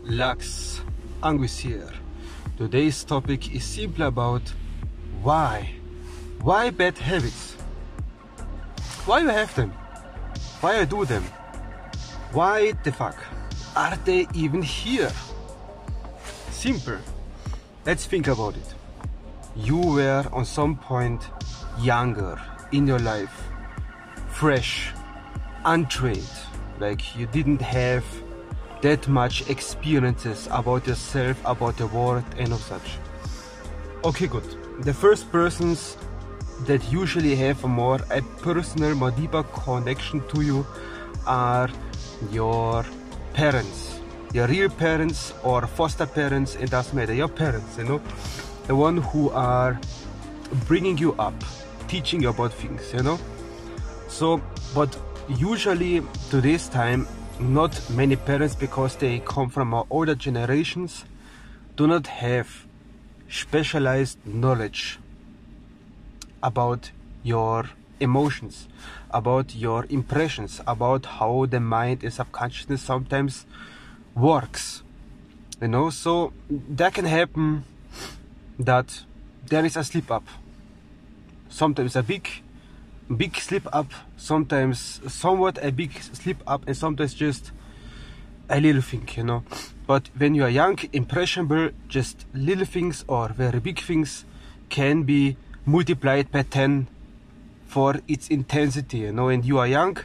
Lux, Anguis here. Today's topic is simply about why bad habits, why you have them, why I do them, why the fuck are they even here? Simple. Let's think about it. You were on some point younger in your life, fresh, untrained, like you didn't have that much experiences about yourself, about the world and of such. Okay, good. The first persons that usually have a personal, more deeper connection to you are your parents, your real parents or foster parents. It doesn't matter, your parents, you know, the one who are bringing you up, teaching you about things, you know. So, but usually to this time, not many parents, because they come from our older generations, do not have specialized knowledge about your emotions, about your impressions, about how the mind and subconsciousness sometimes works, you know. So that can happen that there is a slip up, sometimes a big slip up, sometimes somewhat a big slip up, and sometimes just a little thing, you know. But when you are young, impressionable, just little things or very big things can be multiplied by 10 for its intensity, you know. And you are young,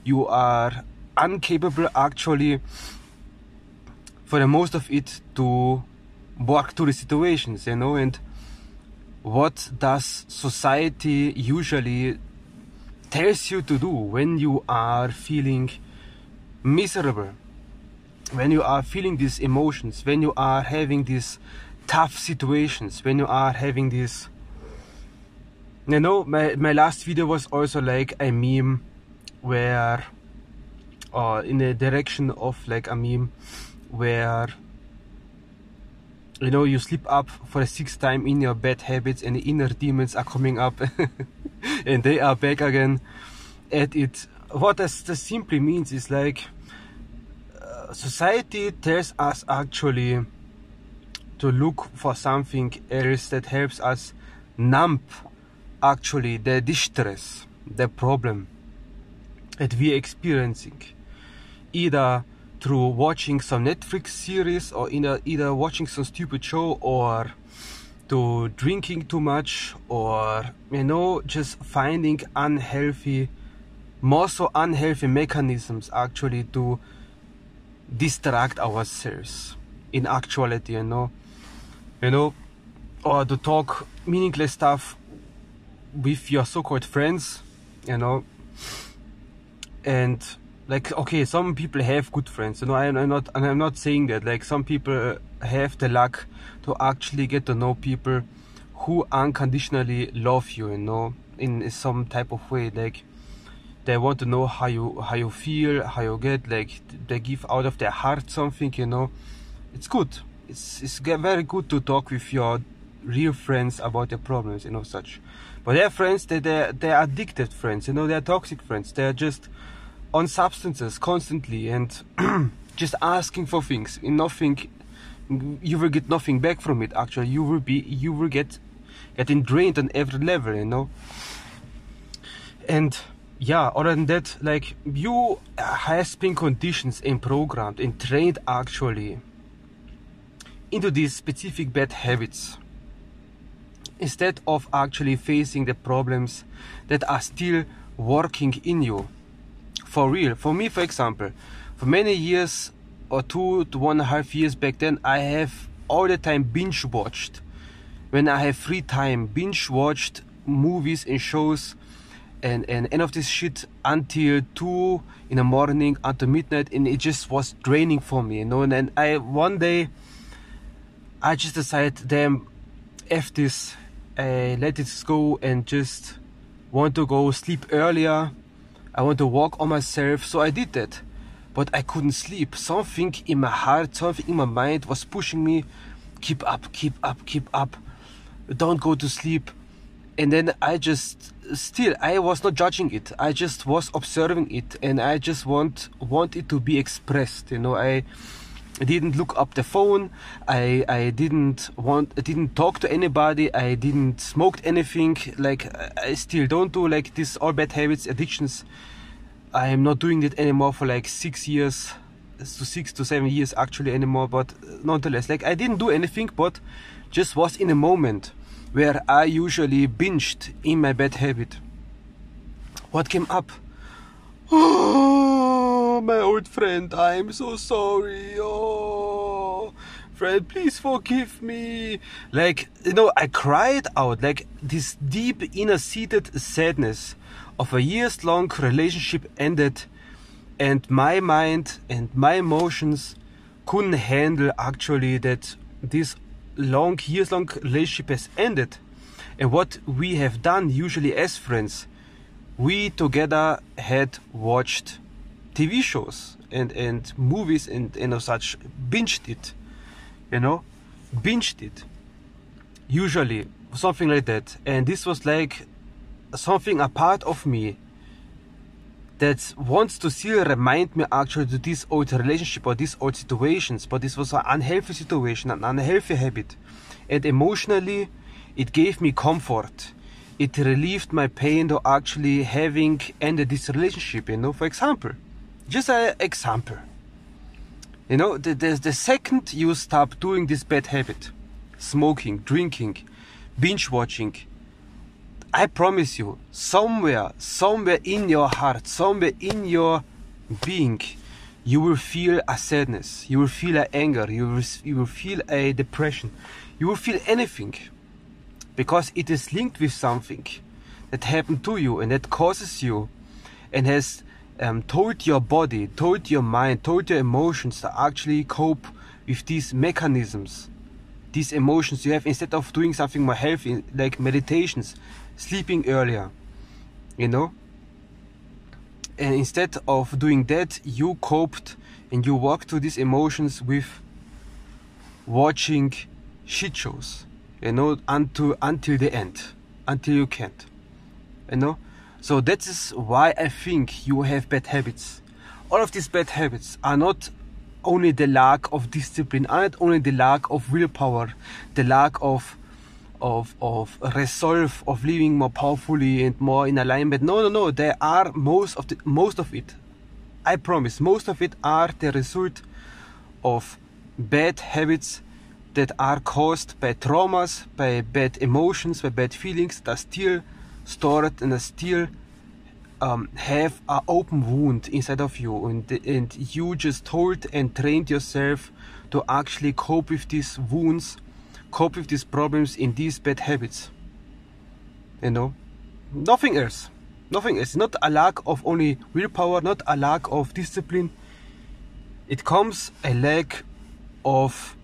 you are incapable actually for the most of it to work through the situations, you know. And what does society usually tells you to do when you are feeling miserable, when you are feeling these emotions, when you are having these tough situations, when you are having this, you know. My last video was also like a meme where, in the direction of like a meme where, you know, you slip up for the 6th time in your bad habits and the inner demons are coming up and they are back again at it. What this simply means is like, society tells us actually to look for something else that helps us numb actually the distress, the problem that we are experiencing, either through watching some Netflix series or either watching some stupid show, or to drinking too much, or, you know, just finding more so unhealthy mechanisms actually to distract ourselves in actuality, you know, or to talk meaningless stuff with your so-called friends, you know. And like, okay, some people have good friends, you know. I'm not saying that. Like, some people have the luck to actually get to know people who unconditionally love you, you know, in some type of way. Like, they want to know how you feel, how you get, like, they give out of their heart something, you know. It's good. It's very good to talk with your real friends about your problems, you know, such. But their friends, they're addicted friends, you know. They're toxic friends. They're just on substances constantly and just asking for things in nothing. You will get nothing back from it. Actually, you will getting drained on every level, you know. And yeah, other than that, like, you has been conditioned and programmed and trained actually into these specific bad habits, instead of actually facing the problems that are still working in you. For real. For me, for example, for many years, or 2 to 1.5 years back then, I have all the time binge watched, when I have free time, binge watched movies and shows and end of this shit until 2 in the morning, until midnight, and it just was draining for me, you know. And then one day I just decided, damn, F this, let it go, and just want to go sleep earlier. I want to work on myself, so I did that. But I couldn't sleep. Something in my heart, something in my mind was pushing me, keep up, don't go to sleep. And then I was not judging it. I just was observing it, and I just want it to be expressed, you know. I didn't look up the phone. I didn't talk to anybody. I didn't smoke anything. Like, I still don't do like this all bad habits, addictions. I am not doing it anymore for like 6 years, to 6 to 7 years actually anymore. But nonetheless, like, I didn't do anything, but just was in a moment where I usually binged in my bad habit. What came up? Oh, my old friend, I'm so sorry. Oh, friend, please forgive me. Like, you know, I cried out, like, this deep inner-seated sadness of a years-long relationship ended, and my mind and my emotions couldn't handle actually that this years-long relationship has ended. And what we have done usually as friends, we together had watched TV shows and movies and such, binged it, binged it, usually something like that. And this was like something, a part of me that wants to still remind me actually to this old relationship or these old situations, but this was an unhealthy situation, an unhealthy habit. And emotionally, it gave me comfort. It relieved my pain to actually having ended this relationship, for example. Just an example. The second you stop doing this bad habit, smoking, drinking, binge watching, I promise you, somewhere in your heart, somewhere in your being, you will feel a sadness, you will feel an anger, you will feel a depression, you will feel anything. Because it is linked with something that happened to you and that causes you and has told your body, told your mind, told your emotions to actually cope with these mechanisms, these emotions you have, instead of doing something more healthy like meditations, sleeping earlier, And instead of doing that, you coped and you walked through these emotions with watching shit shows. Until the end, until you can't, So that is why I think you have bad habits. All of these bad habits are not only the lack of discipline, are not only the lack of willpower, the lack of resolve, of living more powerfully and more in alignment. No. There are most of it. I promise, most of it are the result of bad habits that are caused by traumas, by bad emotions, by bad feelings that are still stored and are still have an open wound inside of you, and you just told and trained yourself to actually cope with these wounds, cope with these problems in these bad habits. Nothing else. Not a lack of only willpower, not a lack of discipline. It comes a lack of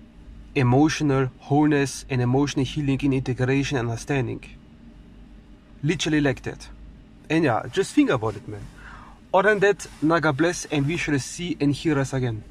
emotional wholeness and emotional healing in integration and understanding. Literally like that. And yeah, just think about it, man. Other than that, God bless, and we shall see and hear us again.